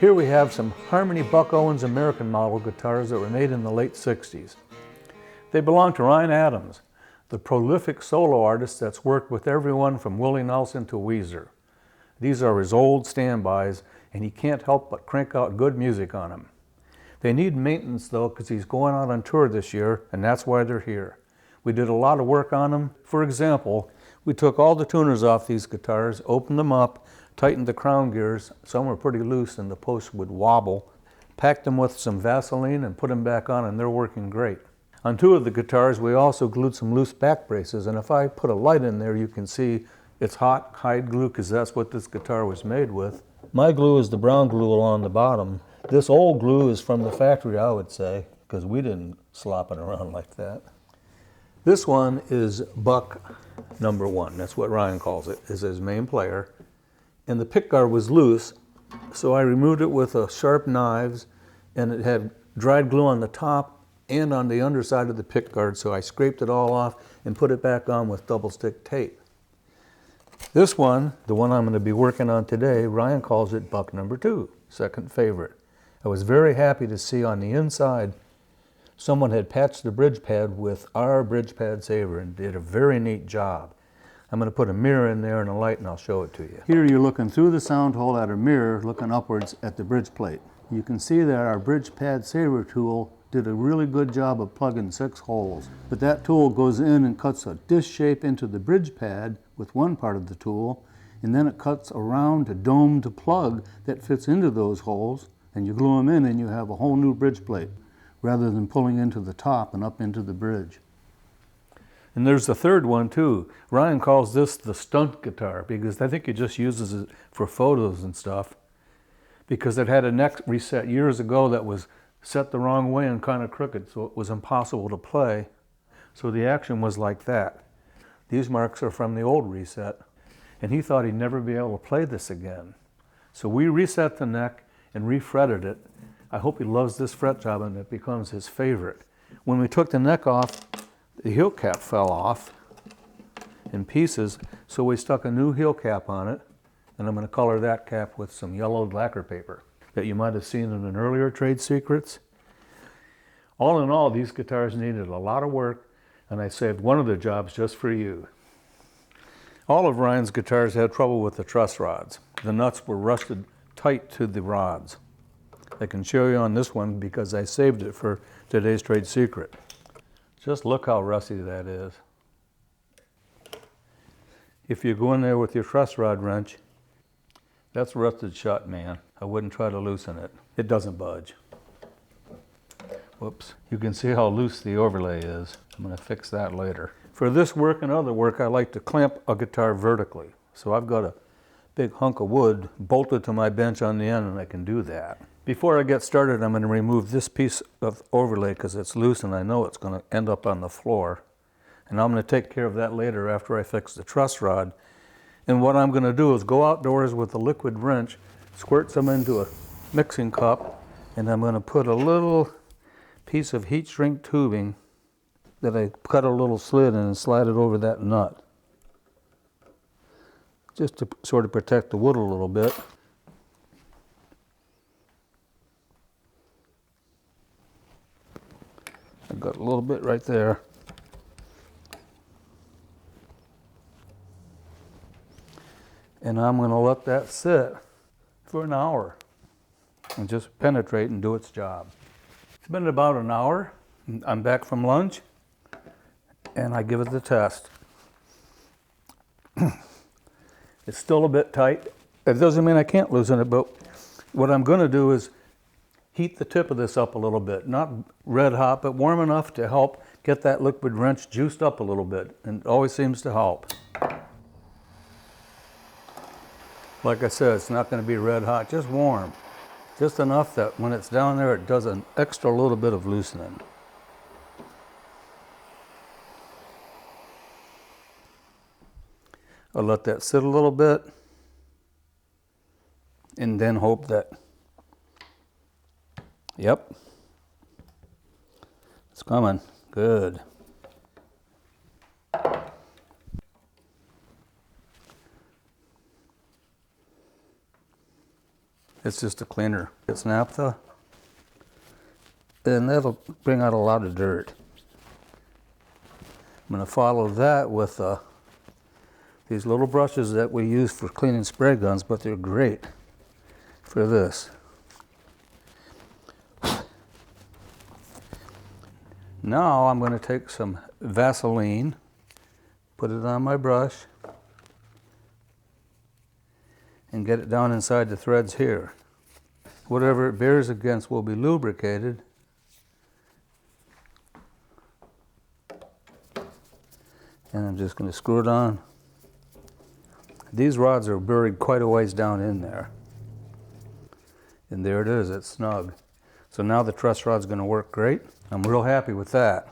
Here we have some Harmony Buck Owens American model guitars that were made in the late 60s. They belong to Ryan Adams, the prolific solo artist that's worked with everyone from Willie Nelson to Weezer. These are his old standbys, and he can't help but crank out good music on them. They need maintenance though, because he's going out on tour this year, and that's why they're here. We did a lot of work on them. For example, we took all the tuners off these guitars, opened them up, tightened the crown gears. Some were pretty loose and the posts would wobble. Packed them with some Vaseline and put them back on, and they're working great. On two of the guitars, we also glued some loose back braces, and if I put a light in there, you can see it's hot hide glue, because that's what this guitar was made with. My glue is the brown glue along the bottom. This old glue is from the factory, I would say, because we didn't slop it around like that. This one is Buck #1. That's what Ryan calls it, is his main player. And the pickguard was loose, so I removed it with sharp knives, and it had dried glue on the top and on the underside of the pickguard, so I scraped it all off and put it back on with double stick tape. This one, the one I'm going to be working on today, Ryan calls it Buck #2, second favorite. I was very happy to see on the inside someone had patched the bridge pad with our bridge pad saver and did a very neat job. I'm going to put a mirror in there and a light, and I'll show it to you. Here you're looking through the sound hole at a mirror looking upwards at the bridge plate. You can see that our bridge pad saver tool did a really good job of plugging 6 holes. But that tool goes in and cuts a disc shape into the bridge pad with one part of the tool, and then it cuts around a domed plug that fits into those holes, and you glue them in and you have a whole new bridge plate, rather than pulling into the top and up into the bridge. And there's the third one too. Ryan calls this the stunt guitar, because I think he just uses it for photos and stuff, because it had a neck reset years ago that was set the wrong way and kind of crooked, so it was impossible to play. So the action was like that. These marks are from the old reset, and he thought he'd never be able to play this again. So we reset the neck and refretted it. I hope he loves this fret job and it becomes his favorite. When we took the neck off, the heel cap fell off in pieces, so we stuck a new heel cap on it, and I'm going to color that cap with some yellowed lacquer paper that you might have seen in an earlier Trade Secrets. All in all, these guitars needed a lot of work, and I saved one of the jobs just for you. All of Ryan's guitars had trouble with the truss rods. The nuts were rusted tight to the rods. I can show you on this one because I saved it for today's Trade Secret. Just look how rusty that is. If you go in there with your truss rod wrench, that's rusted shut, man. I wouldn't try to loosen it. It doesn't budge. Whoops. You can see how loose the overlay is. I'm going to fix that later. For this work and other work, I like to clamp a guitar vertically. So I've got a big hunk of wood bolted to my bench on the end, and I can do that. Before I get started, I'm going to remove this piece of overlay because it's loose and I know it's going to end up on the floor. And I'm going to take care of that later after I fix the truss rod. And what I'm going to do is go outdoors with a liquid wrench, squirt some into a mixing cup, and I'm going to put a little piece of heat shrink tubing that I cut a little slit in and slide it over that nut, just to sort of protect the wood a little bit. I've got a little bit right there. And I'm going to let that sit for an hour and just penetrate and do its job. It's been about an hour. I'm back from lunch and I give it the test. It's still a bit tight. It doesn't mean I can't loosen it, but what I'm going to do is heat the tip of this up a little bit. Not red hot, but warm enough to help get that liquid wrench juiced up a little bit, and it always seems to help. Like I said, it's not going to be red hot, just warm. Just enough that when it's down there, it does an extra little bit of loosening. I'll let that sit a little bit and then hope that, yep, it's coming, good. It's just a cleaner. It's naphtha, and that'll bring out a lot of dirt. I'm going to follow that with these little brushes that we use for cleaning spray guns, but they're great for this. Now I'm going to take some Vaseline, put it on my brush, and get it down inside the threads here. Whatever it bears against will be lubricated. And I'm just going to screw it on. These rods are buried quite a ways down in there. And there it is, it's snug. So now the truss rod's going to work great. I'm real happy with that.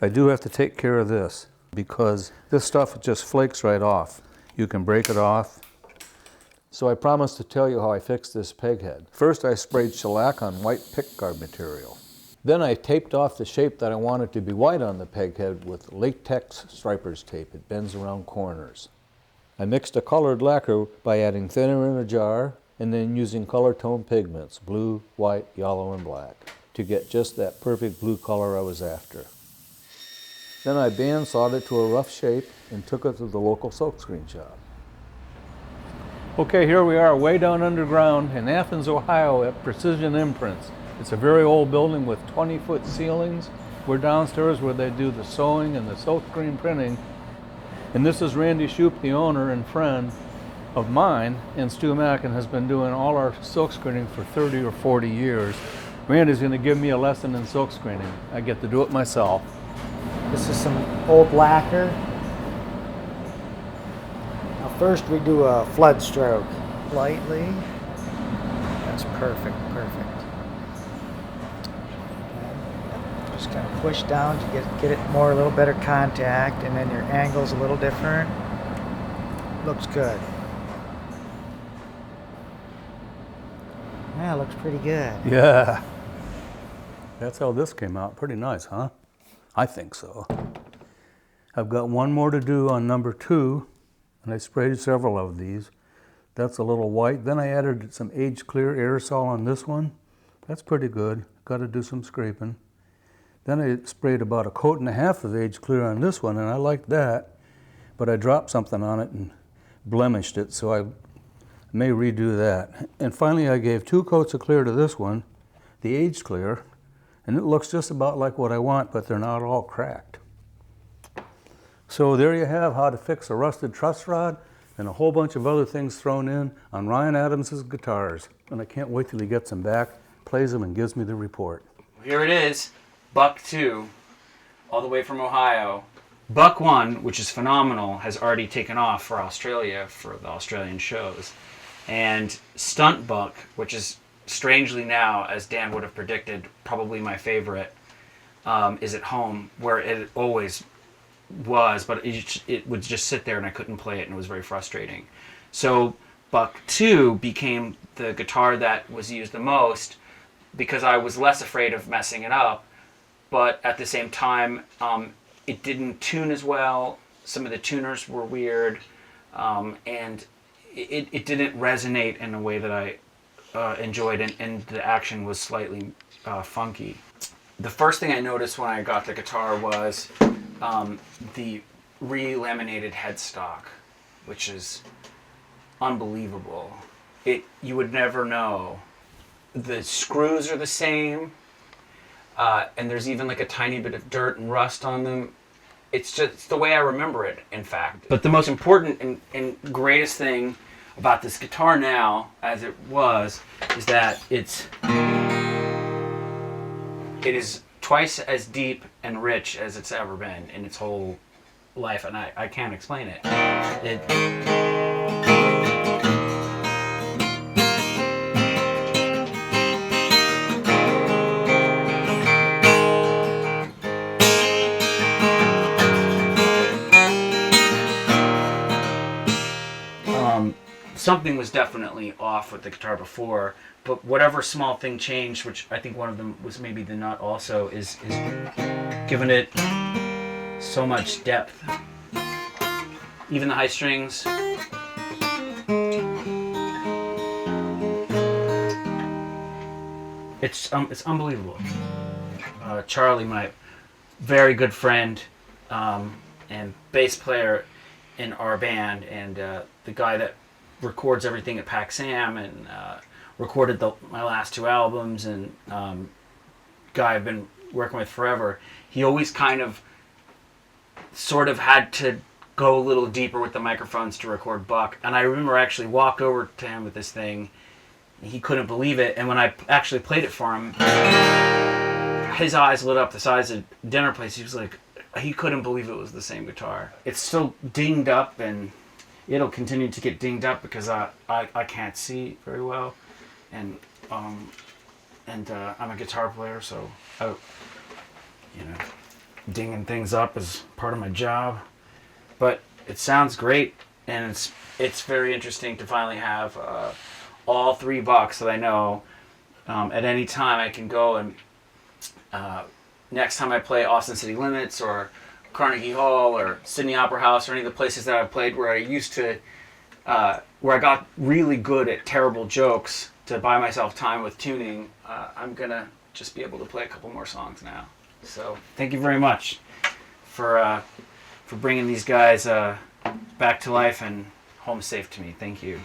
I do have to take care of this because this stuff just flakes right off. You can break it off. So I promised to tell you how I fixed this peghead. First I sprayed shellac on white pickguard material. Then I taped off the shape that I wanted to be white on the peghead with latex striper's tape. It bends around corners. I mixed a colored lacquer by adding thinner in a jar and then using ColorTone pigments, blue, white, yellow, and black, to get just that perfect blue color I was after. Then I bandsawed it to a rough shape and took it to the local silkscreen shop. Okay, here we are way down underground in Athens, Ohio at Precision Imprints. It's a very old building with 20-foot ceilings. We're downstairs where they do the sewing and the silkscreen printing. And this is Randy Shoup, the owner and friend of mine and StewMac, and has been doing all our silk screening for 30 or 40 years. Randy's going to give me a lesson in silk screening. I get to do it myself. This is some old lacquer. Now first we do a flood stroke. Lightly. That's perfect, perfect. And just kind of push down to get it more, a little better contact, and then your angle's a little different. Looks good. Yeah, looks pretty good. Yeah. That's how this came out. Pretty nice, huh? I think so. I've got one more to do on number 2, and I sprayed several of these. That's a little white. Then I added some age clear aerosol on this one. That's pretty good. Got to do some scraping. Then I sprayed about 1.5 coats of age clear on this one, and I liked that, but I dropped something on it and blemished it, so I may redo that. And finally I gave 2 coats of clear to this one, the age clear, and it looks just about like what I want, but they're not all cracked. So there you have how to fix a rusted truss rod and a whole bunch of other things thrown in on Ryan Adams's guitars. And I can't wait till he gets them back, plays them, and gives me the report. Here it is, Buck 2, all the way from Ohio. Buck 1, which is phenomenal, has already taken off for Australia for the Australian shows. And Stunt Buck, which is strangely now, as Dan would have predicted, probably my favorite, is at home, where it always was, but it would just sit there and I couldn't play it, and it was very frustrating. So Buck 2 became the guitar that was used the most because I was less afraid of messing it up, but at the same time, it didn't tune as well. Some of the tuners were weird, and it didn't resonate in a way that I enjoyed, and the action was slightly funky. The first thing I noticed when I got the guitar was the re-laminated headstock, which is unbelievable. You would never know. The screws are the same, and there's even like a tiny bit of dirt and rust on them. It's just the way I remember it, in fact. But the most important and greatest thing about this guitar now, as it was, is that it is twice as deep and rich as it's ever been in its whole life, and I can't explain it. Something was definitely off with the guitar before, but whatever small thing changed, which I think one of them was maybe the nut also, is giving it so much depth. Even the high strings. It's unbelievable. Charlie, my very good friend and bass player in our band, and the guy that records everything at Pac Sam and recorded my last 2 albums, and guy I've been working with forever. He always kind of sort of had to go a little deeper with the microphones to record Buck. And I remember I actually walked over to him with this thing. He couldn't believe it. And when I actually played it for him, his eyes lit up the size of dinner plates. He was like, he couldn't believe it was the same guitar. It's still dinged up, and it'll continue to get dinged up because I can't see very well. And I'm a guitar player, so dinging things up is part of my job. But it sounds great, and it's very interesting to finally have all 3 Bucks that I know. At any time I can go and next time I play Austin City Limits or Carnegie Hall or Sydney Opera House or any of the places that I've played where I used to, where I got really good at terrible jokes to buy myself time with tuning, I'm going to just be able to play a couple more songs now. So thank you very much for bringing these guys back to life and home safe to me. Thank you.